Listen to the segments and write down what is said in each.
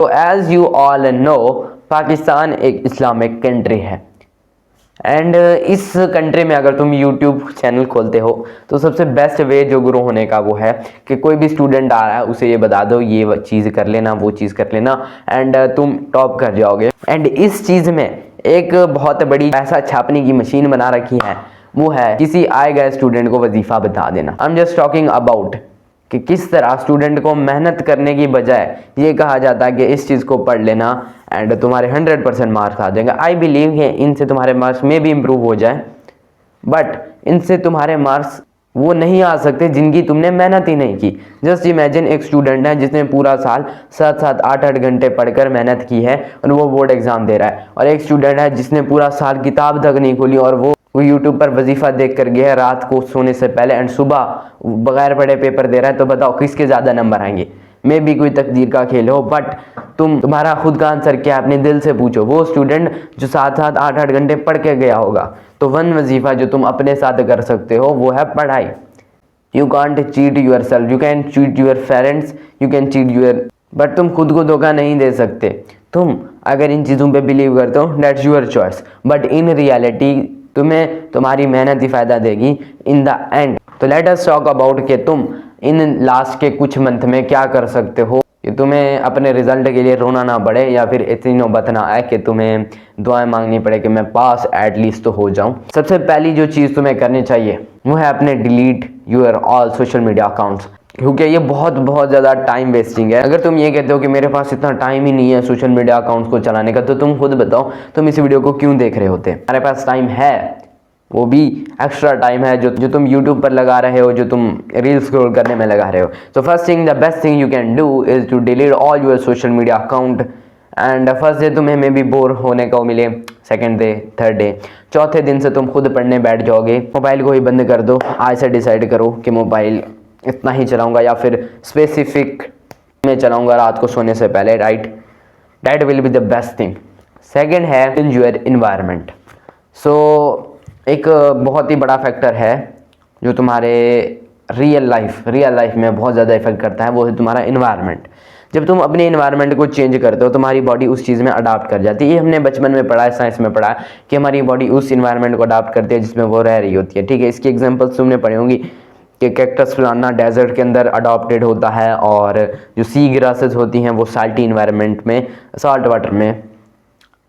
तो as you all know, Pakistan एक Islamic country है एंड इस कंट्री में अगर तुम यूट्यूब चैनल खोलते हो तो सबसे बेस्ट वे जो ग्रो होने का वो है कि कोई भी स्टूडेंट आ रहा है उसे ये बता दो ये चीज़ कर लेना, वो चीज़ कर लेना एंड तुम टॉप कर जाओगे। एंड इस चीज़ में एक बहुत बड़ी पैसा छापने की मशीन बना रखी है, वो है किसी आए गए स्टूडेंट को वजीफ़ा बता देना। I am just talking about कि किस तरह स्टूडेंट को मेहनत करने की बजाय ये कहा जाता है कि इस चीज़ को पढ़ लेना एंड तुम्हारे 100% मार्क्स आ जाएंगे। आई बिलीव कि इनसे तुम्हारे मार्क्स में भी इम्प्रूव हो जाए, बट इनसे तुम्हारे मार्क्स वो नहीं आ सकते जिनकी तुमने मेहनत ही नहीं की। जस्ट इमेजिन एक स्टूडेंट है जिसने पूरा साल 7-7 8-8 घंटे पढ़कर मेहनत की है और वो बोर्ड एग्जाम दे रहा है, और एक स्टूडेंट है जिसने पूरा साल किताब तक नहीं खोली और वो यूट्यूब पर वजीफ़ा देख कर गया है रात को सोने से पहले एंड सुबह बगैर पढ़े पेपर दे रहा है। तो बताओ किसके ज़्यादा नंबर आएंगे? मे भी कोई तकदीर का खेल हो, बट तुम्हारा खुद का आंसर क्या है अपने दिल से पूछो। वो स्टूडेंट जो 7-7 8-8 घंटे पढ़ के गया होगा, तो वन वजीफ़ा जो तुम अपने साथ कर सकते हो वो है पढ़ाई। You can't cheat yourself, you can cheat your parents, you can cheat your, but तुम खुद को धोखा नहीं दे सकते। तुम अगर इन चीज़ों पे बिलीव करते हो that's your choice, but in reality तुम्हें तुम्हारी मेहनत ही फ़ायदा देगी इन द एंड। तो लेट अस टॉक अबाउट कि तुम इन लास्ट के कुछ मंथ में क्या कर सकते हो कि तुम्हें अपने रिजल्ट के लिए रोना ना पड़े या फिर इतनी नौबत ना आए कि तुम्हें दुआएं मांगनी पड़े कि मैं पास एटलीस्ट तो हो जाऊं। सबसे पहली जो चीज़ तुम्हें करनी चाहिए वो है अपने delete your all social media accounts, क्योंकि ये बहुत ज़्यादा टाइम वेस्टिंग है। अगर तुम ये कहते हो कि मेरे पास इतना टाइम ही नहीं है सोशल मीडिया अकाउंट्स को चलाने का, तो तुम खुद बताओ तुम इस वीडियो को क्यों देख रहे होते। हमारे पास टाइम है, वो भी एक्स्ट्रा टाइम है जो तुम YouTube पर लगा रहे हो, जो तुम रील स्क्रॉल करने में लगा रहे हो। So first thing, the best thing you can do is to delete all your social media account. And first day तुम्हें मे बी बोर होने को मिले, सेकेंड डे, थर्ड डे, चौथे दिन से तुम खुद पढ़ने बैठ जाओगे। मोबाइल को ही बंद कर दो, आज से डिसाइड करो कि मोबाइल इतना ही चलाऊंगा या फिर स्पेसिफिक में चलाऊंगा रात को सोने से पहले, right? That will be the best thing. Second है चेंज योर इन्वायरमेंट। सो एक बहुत ही बड़ा फैक्टर है जो तुम्हारे रियल लाइफ में बहुत ज़्यादा इफेक्ट करता है, वो है तुम्हारा इन्वायरमेंट। जब तुम अपने इन्वायरमेंट को चेंज करते हो तुम्हारी बॉडी उस चीज़ में अडाप्ट कर जाती है। ये हमने बचपन में पढ़ा है, साइंस में पढ़ा है कि हमारी बॉडी उस इन्वायरमेंट को अडाप्ट करती है जिसमें वो रह रही होती है, ठीक है? इसकी एग्जाम्पल्स तुमने पढ़ी होंगी कि कैक्टस प्लांट डेजर्ट के अंदर अडॉप्टेड होता है, और जो सी ग्रासेस होती हैं वो साल्टी इन्वायरमेंट में, साल्ट वाटर में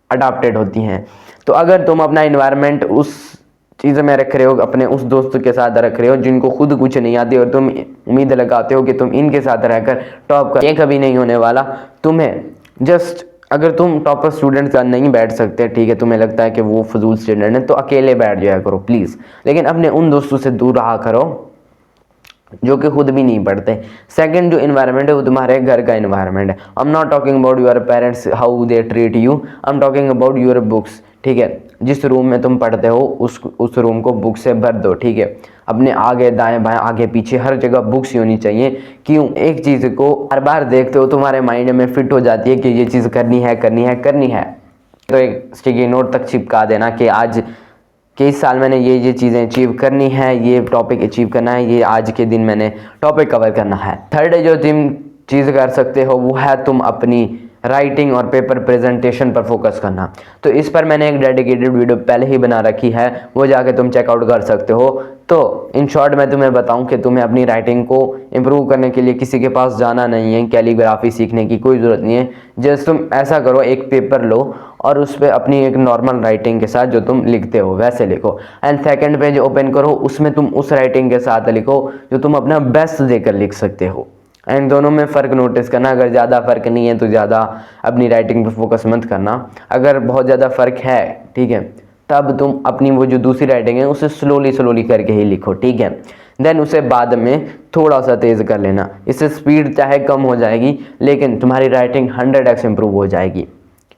अडॉप्टेड होती हैं। तो अगर तुम अपना इन्वायरमेंट उस चीज़ में रख रहे हो, अपने उस दोस्त के साथ रख रहे हो जिनको खुद कुछ नहीं आती, और तुम उम्मीद लगाते हो कि तुम इनके साथ रहकर टॉप कर, ये कभी नहीं होने वाला। तुम्हें जस्ट अगर तुम टॉपर स्टूडेंट साथ नहीं बैठ सकते, ठीक है, तुम्हें लगता है कि वो फजूल स्टूडेंट है, तो अकेले बैठ जाया करो प्लीज़, लेकिन अपने उन दोस्तों से दूर रहा करो जो कि खुद भी नहीं पढ़ते। सेकंड जो इन्वायरमेंट है वो तुम्हारे घर का इन्वायरमेंट है। I am not talking about your parents how they treat you, I am talking about your books, ठीक है? जिस रूम में तुम पढ़ते हो उस रूम को बुक से भर दो, ठीक है? अपने आगे दाएं बाएं आगे पीछे हर जगह बुक्स होनी चाहिए। क्यों? एक चीज़ को हर बार देखते हो तुम्हारे माइंड में फिट हो जाती है कि ये चीज़ करनी है। तो एक स्टिकी नोट तक चिपका देना कि आज कि इस साल मैंने ये चीज़ें अचीव करनी है, ये टॉपिक अचीव करना है, ये आज के दिन मैंने टॉपिक कवर करना है। थर्ड जो तुम चीज़ कर सकते हो वो है तुम अपनी राइटिंग और पेपर प्रेजेंटेशन पर फोकस करना। तो इस पर मैंने एक डेडिकेटेड वीडियो पहले ही बना रखी है, वो जाके तुम चेकआउट कर सकते हो। तो इन शॉर्ट मैं तुम्हें बताऊं कि तुम्हें अपनी राइटिंग को इम्प्रूव करने के लिए किसी के पास जाना नहीं है, कैलीग्राफी सीखने की कोई ज़रूरत नहीं है। जस्ट तुम ऐसा करो, एक पेपर लो और उस पर अपनी एक नॉर्मल राइटिंग के साथ जो तुम लिखते हो वैसे लिखो, एंड सेकंड पेज ओपन करो, उसमें तुम उस राइटिंग के साथ लिखो जो तुम अपना बेस्ट देकर लिख सकते हो। एंड दोनों में फ़र्क नोटिस करना, अगर ज़्यादा फ़र्क नहीं है तो ज़्यादा अपनी राइटिंग पे फोकस मत करना। अगर बहुत ज़्यादा फ़र्क है, ठीक है, तब तुम अपनी वो जो दूसरी राइटिंग है उसे स्लोली करके ही लिखो, ठीक है? देन उसे बाद में थोड़ा सा तेज़ कर लेना, इससे स्पीड चाहे कम हो जाएगी लेकिन तुम्हारी राइटिंग 100x इम्प्रूव हो जाएगी।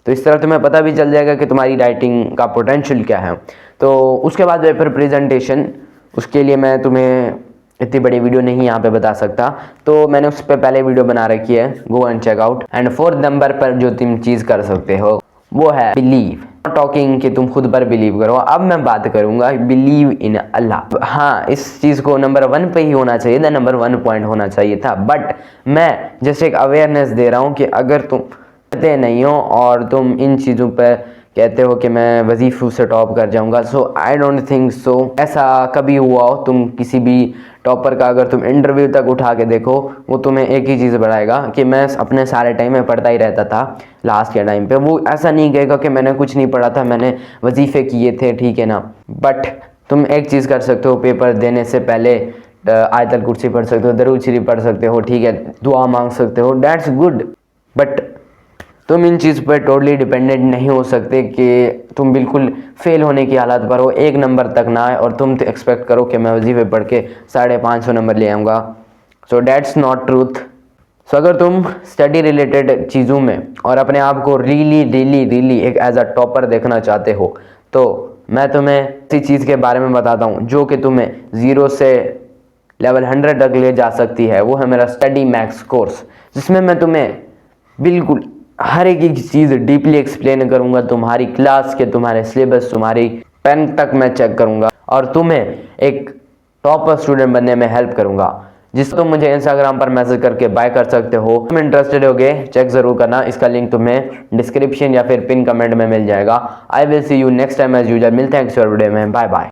तो इस तरह तुम्हें पता भी चल जाएगा कि तुम्हारी राइटिंग का पोटेंशियल क्या है। तो उसके बाद पेपर प्रेजेंटेशन, उसके लिए मैं तुम्हें इतनी बड़ी वीडियो नहीं यहाँ पे बता सकता, तो मैंने उस पर पहले वीडियो बना रखी है, go and check out. And fourth number पर जो तुम चीज़ कर सकते हो वो है बिलीव। टॉकिंग कि तुम खुद पर बिलीव करो। अब मैं बात करूंगा बिलीव इन अल्लाह। हाँ, इस चीज़ को नंबर 1 पे ही होना चाहिए था, नंबर 1 पॉइंट होना चाहिए था, बट मैं जस्ट एक अवेयरनेस दे रहा हूँ कि अगर पढ़ते नहीं हो और तुम इन चीज़ों पर कहते हो कि मैं वजीफ़ों से टॉप कर जाऊंगा। सो आई डोंट थिंक सो ऐसा कभी हुआ हो। तुम किसी भी टॉपर का अगर तुम इंटरव्यू तक उठा के देखो, वो तुम्हें एक ही चीज़ बताएगा कि मैं अपने सारे टाइम में पढ़ता ही रहता था। लास्ट के टाइम पे वो ऐसा नहीं कहेगा कि मैंने कुछ नहीं पढ़ा था, मैंने वजीफ़े किए थे, ठीक है ना। बट तुम एक चीज़ कर सकते हो, पेपर देने से पहले आयतल कुर्सी पढ़ सकते हो, दरूद शरीफ पढ़ सकते हो, ठीक है, दुआ मांग सकते हो, दैट्स गुड। बट तुम इन चीज़ पर टोटली डिपेंडेंट नहीं हो सकते कि तुम बिल्कुल फेल होने की हालत पर हो, 1 नंबर तक ना आए और तुम एक्सपेक्ट करो कि मैं वजीफे पढ़ के 550 नंबर ले आऊँगा। So that's not truth. So अगर तुम स्टडी रिलेटेड चीज़ों में और अपने आप को रियली एक एज अ टॉपर देखना चाहते हो, तो मैं तुम्हें इसी चीज़ के बारे में बताता हूँ जो कि तुम्हें 0 से लेवल 100 तक ले जा सकती है। वो है मेरा स्टडी मैक्स कोर्स, जिसमें मैं तुम्हें बिल्कुल हर एक चीज़ डीपली एक्सप्लेन करूंगा। तुम्हारी क्लास के, तुम्हारे सिलेबस, तुम्हारी पेन तक मैं चेक करूंगा और तुम्हें एक टॉपर स्टूडेंट बनने में हेल्प करूंगा, जिसको तुम मुझे इंस्टाग्राम पर मैसेज करके बाय कर सकते हो। तुम इंटरेस्टेड होगे, चेक जरूर करना। इसका लिंक तुम्हें डिस्क्रिप्शन या फिर पिन कमेंट में मिल जाएगा। I will see you next time as usual. मिलते हैं नेक्स्ट वीडियो में। Bye bye.